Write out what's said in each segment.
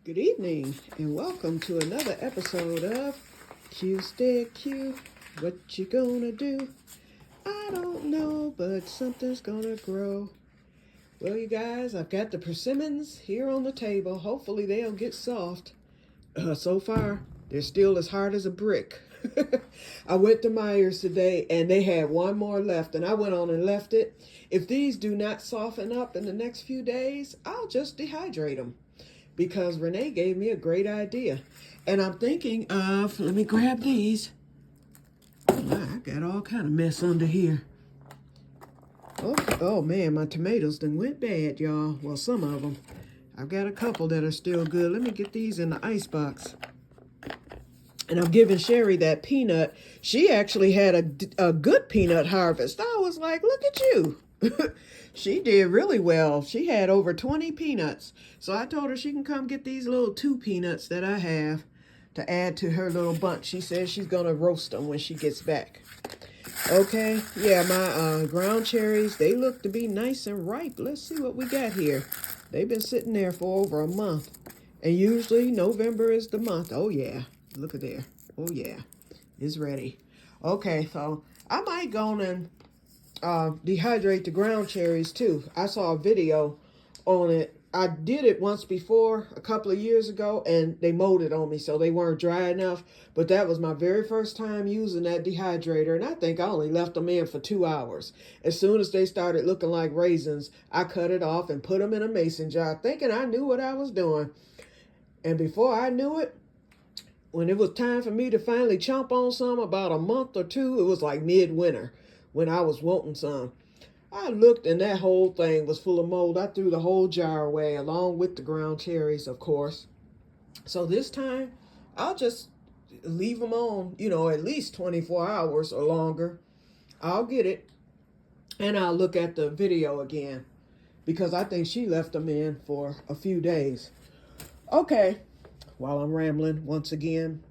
Good evening, and welcome to another episode of Que-stead-Que. What you gonna do? I don't know, but something's gonna grow. Well, you guys, I've got the persimmons here on the table. Hopefully they'll get soft. So far, they're still as hard as a brick. I went to Myers today, and they had one more left, and I went on and left it. If these do not soften up in the next few days, I'll just dehydrate them, because Renee gave me a great idea. And I'm thinking of, let me grab these. I got all kind of mess under here. Oh man, my tomatoes done went bad, y'all. Well, some of them. I've got a couple that are still good. Let me get these in the ice box. And I'm giving Sherry that peanut. She actually had a good peanut harvest. I was like, look at you. She did really well. She had over 20 peanuts. So I told her she can come get these little 2 peanuts that I have to add to her little bunch. She says she's going to roast them when she gets back. Okay, yeah, my ground cherries, they look to be nice and ripe. Let's see what we got here. They've been sitting there for over a month. And usually November is the month. Oh, yeah. Look at there. Oh, yeah. It's ready. Okay, so I might go and dehydrate the ground cherries too. I saw a video on it. I did it once before a couple of years ago, and they molded on me, so they weren't dry enough. But that was my very first time using that dehydrator, and I think I only left them in for 2 hours. As soon as they started looking like raisins, I cut it off and put them in a mason jar, thinking I knew what I was doing. And before I knew it, when it was time for me to finally chomp on some, about a month or two, it was like midwinter when I was wanting some. I looked, and that whole thing was full of mold. I threw the whole jar away, along with the ground cherries, of course. So this time, I'll just leave them on, at least 24 hours or longer. I'll get it, and I'll look at the video again, because I think she left them in for a few days. Okay, while I'm rambling once again.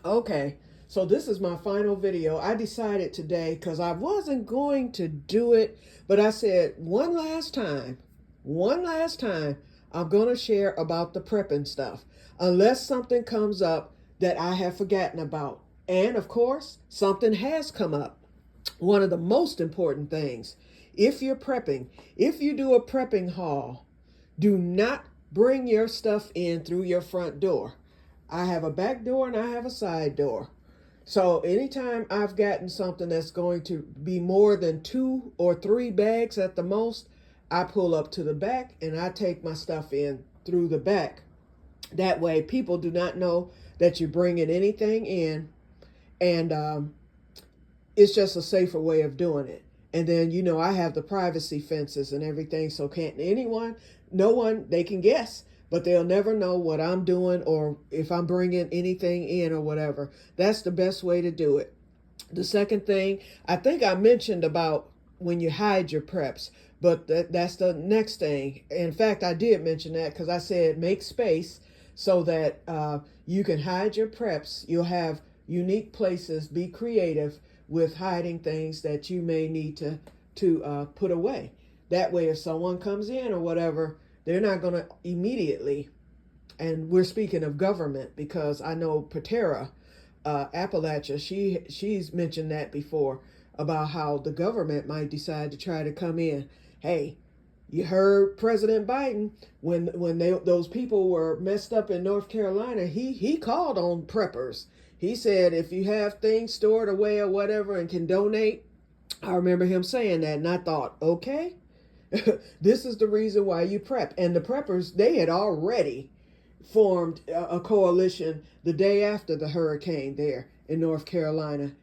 Okay. So this is my final video. I decided today, because I wasn't going to do it, but I said one last time, I'm going to share about the prepping stuff, unless something comes up that I have forgotten about. And of course, something has come up. One of the most important things, if you're prepping, if you do a prepping haul, do not bring your stuff in through your front door. I have a back door and I have a side door. So anytime I've gotten something that's going to be more than 2 or 3 bags at the most, I pull up to the back and I take my stuff in through the back. That way people do not know that you're bringing anything in, and it's just a safer way of doing it. And then, I have the privacy fences and everything, so no one, they can guess, but they'll never know what I'm doing or if I'm bringing anything in or whatever. That's the best way to do it. The second thing, I think I mentioned about when you hide your preps, but that's the next thing. In fact, I did mention that because I said make space so that you can hide your preps. You'll have unique places. Be creative with hiding things that you may need to put away. That way, if someone comes in or whatever, they're not going to immediately, and we're speaking of government, because I know Patera, Appalachia, she's mentioned that before, about how the government might decide to try to come in. Hey, you heard President Biden, when those people were messed up in North Carolina, he called on preppers. He said, if you have things stored away or whatever and can donate, I remember him saying that, and I thought, okay, this is the reason why you prep. And the preppers, they had already formed a coalition the day after the hurricane there in North Carolina.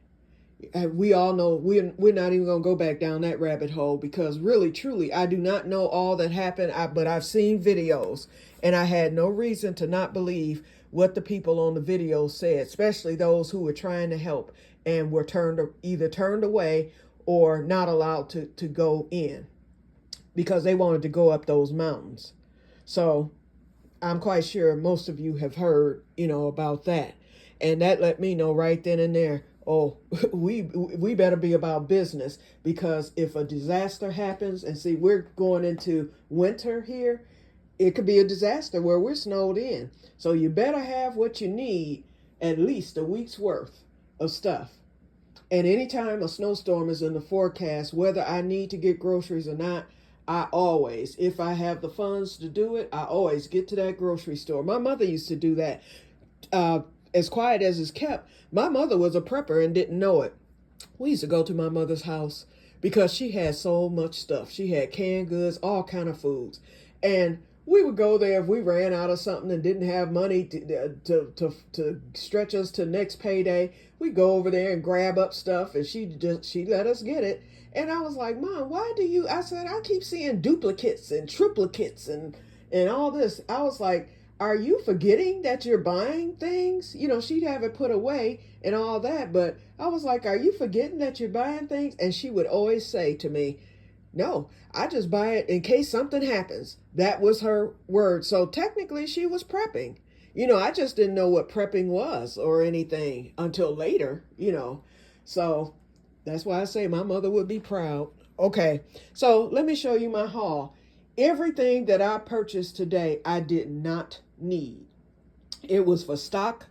We all know we're not even going to go back down that rabbit hole, because really, truly, I do not know all that happened, but I've seen videos, and I had no reason to not believe what the people on the video said, especially those who were trying to help and were either turned away or not allowed to go in, because they wanted to go up those mountains. So I'm quite sure most of you have heard, about that. And that let me know right then and there, oh, we better be about business, because if a disaster happens, and see, we're going into winter here, it could be a disaster where we're snowed in. So you better have what you need, at least a week's worth of stuff. And anytime a snowstorm is in the forecast, whether I need to get groceries or not, I always, if I have the funds to do it, I always get to that grocery store. My mother used to do that. Uh, as quiet as it's kept, my mother was a prepper and didn't know it. We used to go to my mother's house because she had so much stuff. She had canned goods, all kind of foods. And we would go there if we ran out of something and didn't have money to stretch us to next payday. We'd go over there and grab up stuff, and she let us get it. And I was like, Mom, why do you? I said, I keep seeing duplicates and triplicates and all this. I was like, are you forgetting that you're buying things? You know, she'd have it put away and all that, but I was like, are you forgetting that you're buying things? And she would always say to me, no, I just buy it in case something happens. That was her word. So technically she was prepping. You know, I just didn't know what prepping was or anything until later, you know. So that's why I say my mother would be proud. Okay, so let me show you my haul. Everything that I purchased today, I did not need. It was for stock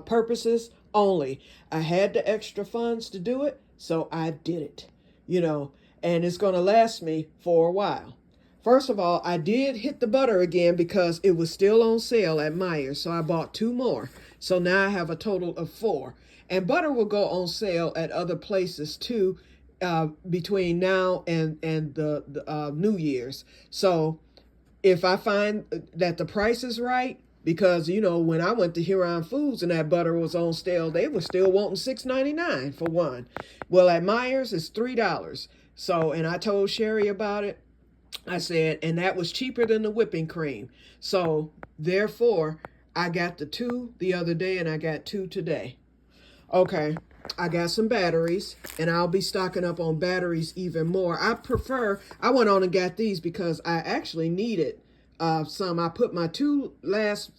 purposes only. I had the extra funds to do it, so I did it, you know, and it's going to last me for a while. First of all, I did hit the butter again because it was still on sale at Myers, so I bought 2 more. So now I have a total of 4. And butter will go on sale at other places too, between now and the New Year's. So if I find that the price is right, because you know when I went to Huron Foods and that butter was on sale, they were still wanting $6.99 for one. Well, at Myers it's $3. So, and I told Sherry about it. I said, and that was cheaper than the whipping cream. So therefore, I got the 2 the other day and I got 2 today. Okay, I got some batteries, and I'll be stocking up on batteries even more. I went on and got these because I actually needed some. I put my 2 last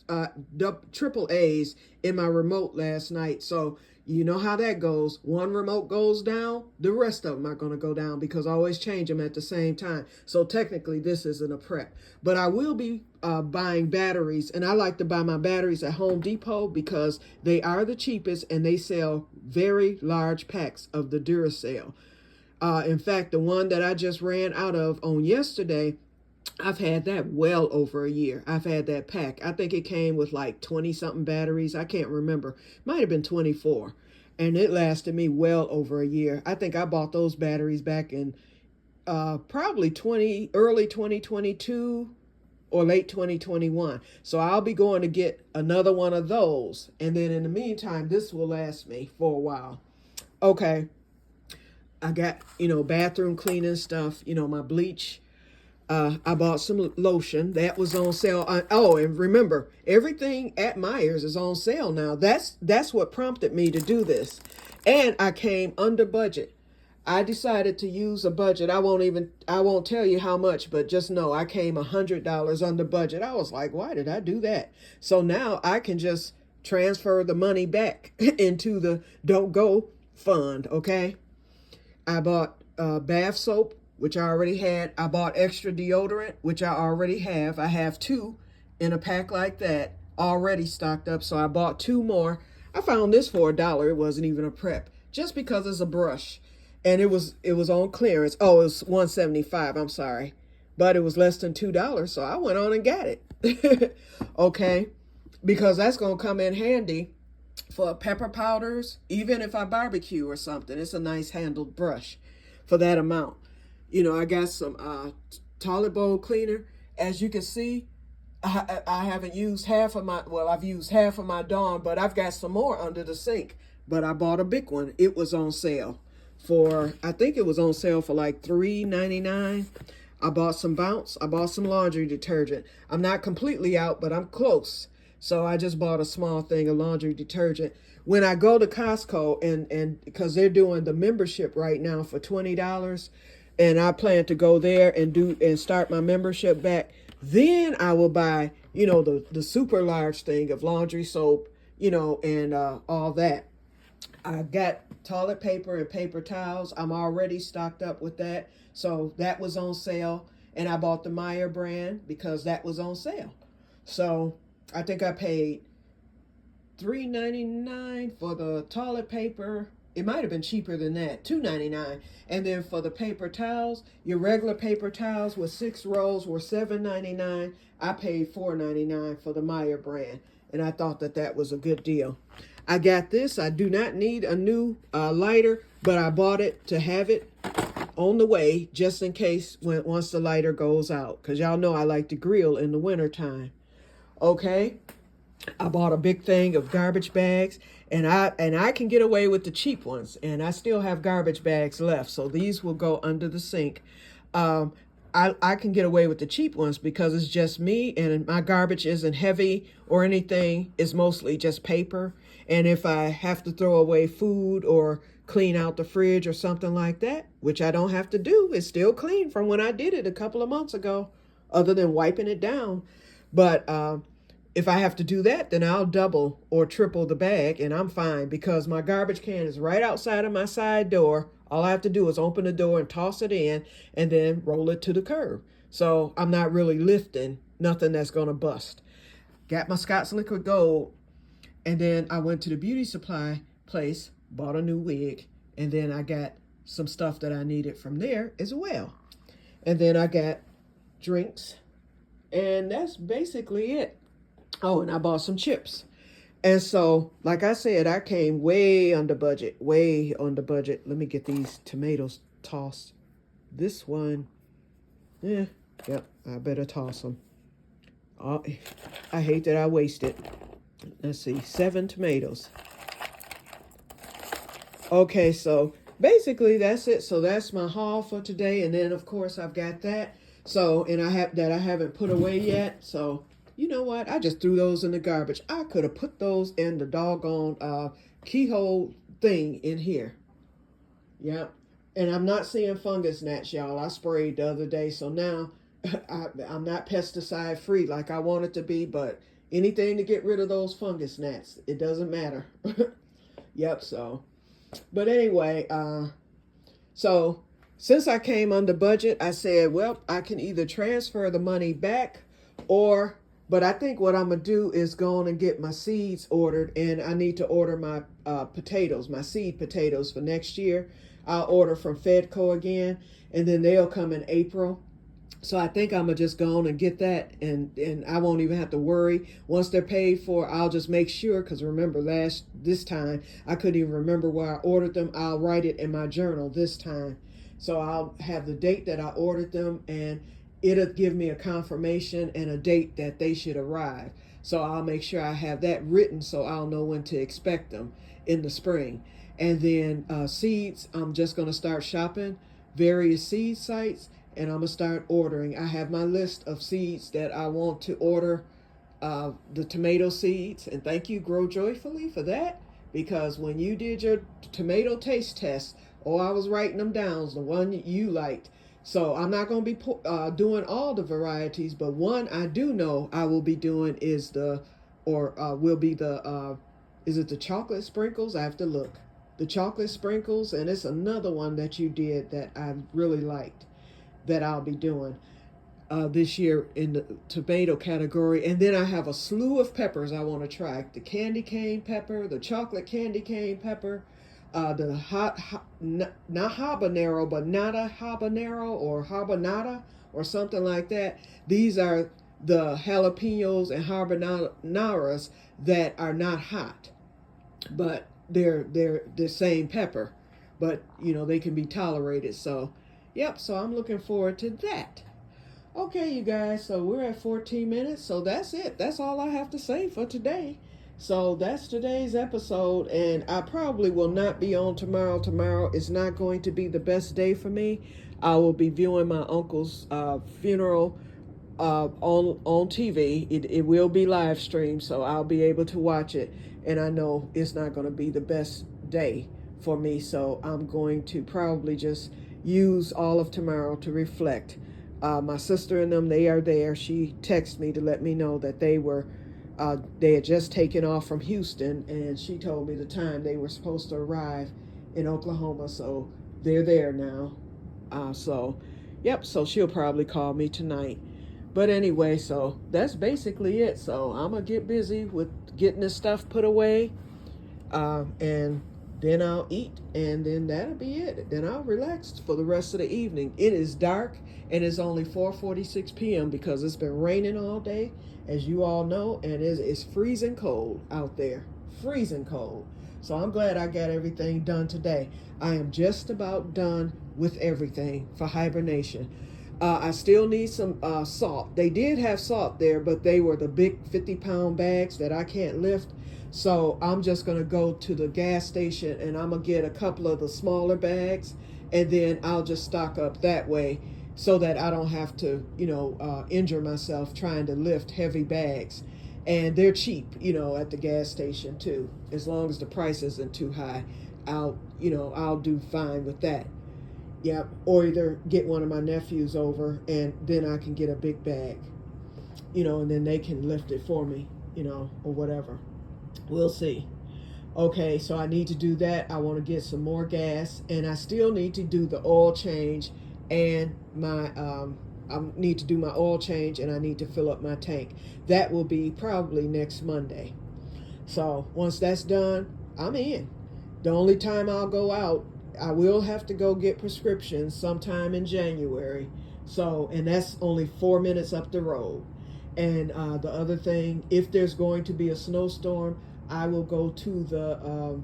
triple A's in my remote last night. So you know how that goes. One remote goes down, the rest of them are going to go down because I always change them at the same time. So technically this isn't a prep. But I will be buying batteries, and I like to buy my batteries at Home Depot because they are the cheapest and they sell very large packs of the Duracell. In fact, the one that I just ran out of on yesterday, I've had that well over a year. I've had that pack. I think it came with like 20 something batteries. I can't remember. Might have been 24. And it lasted me well over a year. I think I bought those batteries back in probably early 2022 or late 2021. So I'll be going to get another one of those. And then in the meantime, this will last me for a while. Okay. I got, bathroom cleaning stuff, my bleach. I bought some lotion that was on sale. And remember, everything at Myers is on sale now. That's what prompted me to do this. And I came under budget. I decided to use a budget. I won't tell you how much, but just know I came $100 under budget. I was like, why did I do that? So now I can just transfer the money back into the Don't Go fund, okay? I bought bath soap, which I already had. I bought extra deodorant, which I already have. I have 2 in a pack like that already stocked up. So I bought 2 more. I found this for $1. It wasn't even a prep, just because it's a brush. And it was on clearance. Oh, it was $1.75. I'm sorry. But it was less than $2. So I went on and got it. Okay. Because that's going to come in handy for pepper powders. Even if I barbecue or something, it's a nice handled brush for that amount. I got some toilet bowl cleaner. As you can see, I haven't used I've used half of my Dawn, but I've got some more under the sink. But I bought a big one. It was on sale I think it was on sale for like $3.99. I bought some Bounce. I bought some laundry detergent. I'm not completely out, but I'm close. So I just bought a small thing of laundry detergent. When I go to Costco, and because they're doing the membership right now for $20, and I plan to go there and start my membership back, then I will buy, the super large thing of laundry soap, and all that. I got toilet paper and paper towels. I'm already stocked up with that. So that was on sale. and I bought the Meyer brand because that was on sale. So I think I paid $3.99 for the toilet paper. It might have been cheaper than that, $2.99. And then for the paper towels, your regular paper towels with 6 rolls were $7.99. I paid $4.99 for the Meyer brand, and I thought that that was a good deal. I got this. I do not need a new lighter, but I bought it to have it on the way just in case once the lighter goes out, because y'all know I like to grill in the wintertime. Okay. I bought a big thing of garbage bags, and I can get away with the cheap ones, and I still have garbage bags left, so these will go under the sink. I can get away with the cheap ones because it's just me, and my garbage isn't heavy or anything. It's mostly just paper, and if I have to throw away food or clean out the fridge or something like that, which I don't have to do, it's still clean from when I did it a couple of months ago, other than wiping it down. But if I have to do that, then I'll double or triple the bag, and I'm fine because my garbage can is right outside of my side door. All I have to do is open the door and toss it in and then roll it to the curb. So I'm not really lifting nothing that's going to bust. Got my Scott's Liquid Gold, and then I went to the beauty supply place, bought a new wig, and then I got some stuff that I needed from there as well. And then I got drinks, and that's basically it. Oh, and I bought some chips. And so, like I said, I came way under budget, way under budget. Let me get these tomatoes tossed. This one, yep, I better toss them. Oh, I hate that I wasted. Let's see, 7 tomatoes. Okay, so basically that's it. So that's my haul for today. And then, of course, I've got that. So, and I haven't put away yet. So, you know what? I just threw those in the garbage. I could have put those in the doggone keyhole thing in here. Yep. And I'm not seeing fungus gnats, y'all. I sprayed the other day. So now I'm not pesticide free like I want it to be. But anything to get rid of those fungus gnats, it doesn't matter. Yep. So, but anyway, so since I came under budget, I said, well, I can either transfer the money back but I think what I'm going to do is go on and get my seeds ordered, and I need to order my potatoes, my seed potatoes for next year. I'll order from Que-stead-Que again, and then they'll come in April. So I think I'm going to just go on and get that, and I won't even have to worry. Once they're paid for, I'll just make sure, because remember this time, I couldn't even remember where I ordered them. I'll write it in my journal this time. So I'll have the date that I ordered them, and it'll give me a confirmation and a date that they should arrive. So I'll make sure I have that written so I'll know when to expect them in the spring. And then seeds, I'm just going to start shopping various seed sites, and I'm going to start ordering. I have my list of seeds that I want to order, the tomato seeds. And thank you, Grow Joyfully, for that. Because when you did your tomato taste test, I was writing them down, the one you liked. So I'm not going to be doing all the varieties, but one I do know I will be doing is is it the chocolate sprinkles? I have to look. The chocolate sprinkles, and it's another one that you did that I really liked that I'll be doing this year in the tomato category. And then I have a slew of peppers I want to try. The candy cane pepper, the chocolate candy cane pepper, not habanero, but nata habanero or habanada or something like that. These are the jalapenos and habaneros that are not hot, but they're the same pepper, but you know, they can be tolerated. So yep, so I'm looking forward to that. Okay, you guys, so we're at 14 minutes, so that's it. That's all I have to say for today. So that's today's episode, and I probably will not be on tomorrow. Tomorrow is not going to be the best day for me. I will be viewing my uncle's funeral on TV. It will be live streamed, so I'll be able to watch it. And I know it's not going to be the best day for me, so I'm going to probably just use all of tomorrow to reflect. My sister and them, they are there. She texted me to let me know that they had just taken off from Houston, and she told me the time they were supposed to arrive in Oklahoma. So they're there now. So Yep, so she'll probably call me tonight. But anyway, so that's basically it. So I'm going to get busy with getting this stuff put away. And then I'll eat, and then that'll be it. Then I'll relax for the rest of the evening. It is dark, and it's only 4:46 p.m. because it's been raining all day, as you all know, and it's freezing cold out there. Freezing cold. So I'm glad I got everything done today. I am just about done with everything for hibernation. I still need some salt. They did have salt there, but they were the big 50-pound bags that I can't lift. So I'm just going to go to the gas station and I'm going to get a couple of the smaller bags, and then I'll just stock up that way so that I don't have to, injure myself trying to lift heavy bags. And they're cheap, at the gas station too. As long as the price isn't too high, I'll do fine with that. Yeah, or either get one of my nephews over and then I can get a big bag, and then they can lift it for me, or whatever. We'll see. Okay, so I need to do that. I want to get some more gas, and I still need to do the oil change, and I need to do my oil change, and I need to fill up my tank. That will be probably next Monday. So once that's done, I'm in. The only time I'll go out, I will have to go get prescriptions sometime in January. So, and that's only 4 minutes up the road. And the other thing, if there's going to be a snowstorm, I will go to the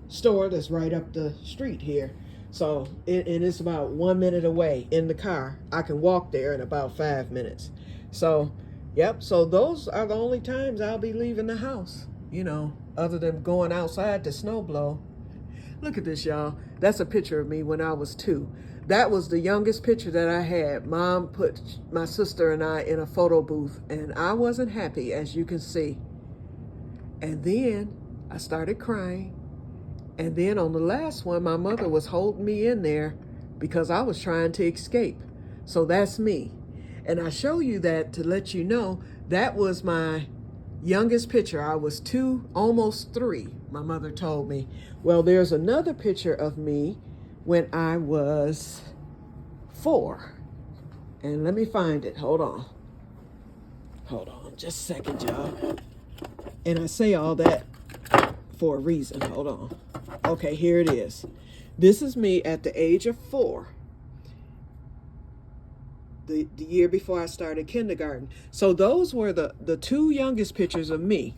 store that's right up the street here. So, and it's about 1 minute away in the car. I can walk there in about 5 minutes. So, yep. So those are the only times I'll be leaving the house, other than going outside to snow blow. Look at this, y'all. That's a picture of me when I was 2. That was the youngest picture that I had. Mom put my sister and I in a photo booth, and I wasn't happy, as you can see. And then I started crying. And then on the last one, my mother was holding me in there because I was trying to escape. So that's me. And I show you that to let you know that was my youngest picture. I was 2, almost 3, my mother told me. Well, there's another picture of me when I was 4. And let me find it. Hold on just a second, y'all. And I say all that for a reason. Hold on. Okay, here it is. This is me at the age of 4. The year before I started kindergarten. So those were the 2 youngest pictures of me.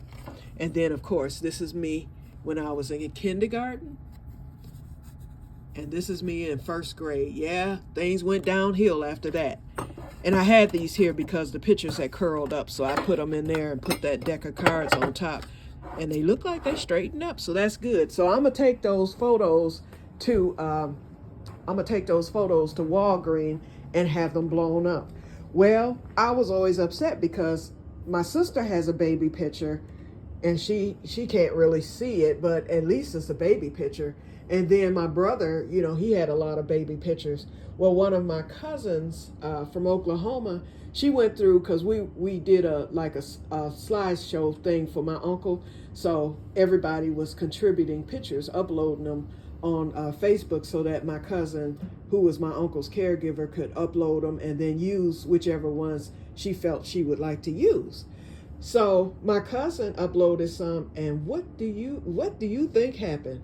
And then, of course, this is me when I was in kindergarten. And this is me in 1st grade. Yeah, things went downhill after that. And I had these here because the pictures had curled up. So I put them in there and put that deck of cards on top. And they look like they straightened up. So that's good. So I'm going to take those photos to Walgreens and have them blown up. Well, I was always upset because my sister has a baby picture and she can't really see it, but at least it's a baby picture. And then my brother, he had a lot of baby pictures. Well, one of my cousins from Oklahoma, she went through, because we did a slideshow thing for my uncle. So everybody was contributing pictures, uploading them on Facebook so that my cousin, who was my uncle's caregiver, could upload them and then use whichever ones she felt she would like to use. So my cousin uploaded some, and what do you think happened?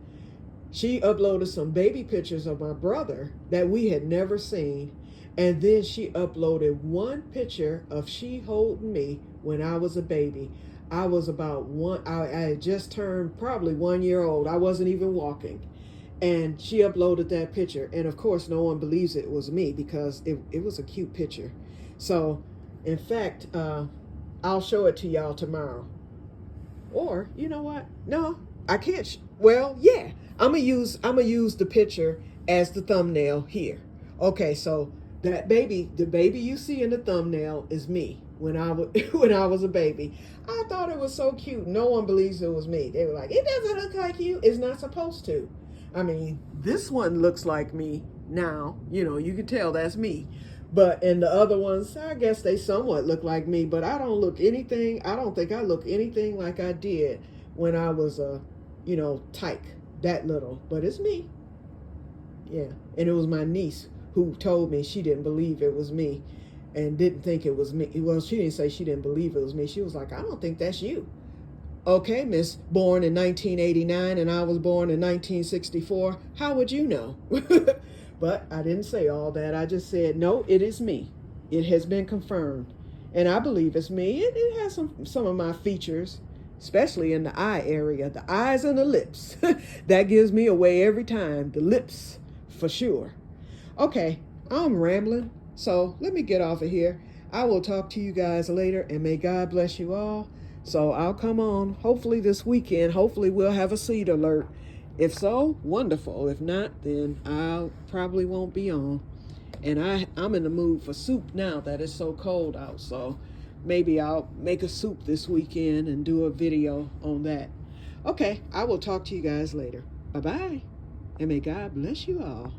She uploaded some baby pictures of my brother that we had never seen, and then she uploaded one picture of she holding me when I was a baby. I was about I had just turned probably 1 year old. I wasn't even walking. And she uploaded that picture. And of course, no one believes it was me because it was a cute picture. So, in fact, I'll show it to y'all tomorrow. Or, you know what? No, I can't. Well, yeah, I'm gonna use the picture as the thumbnail here. Okay, so the baby you see in the thumbnail is me when I was a baby. I thought it was so cute. No one believes it was me. They were like, it doesn't look like you. It's not supposed to. I mean, this one looks like me now. You can tell that's me. But in the other ones, I guess they somewhat look like me. But I don't think I look anything like I did when I was tyke, that little. But it's me. Yeah. And it was my niece who told me she didn't believe it was me and didn't think it was me. Well, she didn't say she didn't believe it was me. She was like, I don't think that's you. Okay, Miss, born in 1989 and I was born in 1964. How would you know? But I didn't say all that. I just said, no, it is me. It has been confirmed. And I believe it's me. It has some of my features, especially in the eye area, the eyes and the lips. That gives me away every time. The lips, for sure. Okay, I'm rambling, so let me get off of here. I will talk to you guys later, and may God bless you all. So I'll come on, hopefully this weekend. Hopefully we'll have a seed alert. If so, wonderful. If not, then I probably won't be on. And I'm in the mood for soup now that it's so cold out. So maybe I'll make a soup this weekend and do a video on that. Okay, I will talk to you guys later. Bye-bye. And may God bless you all.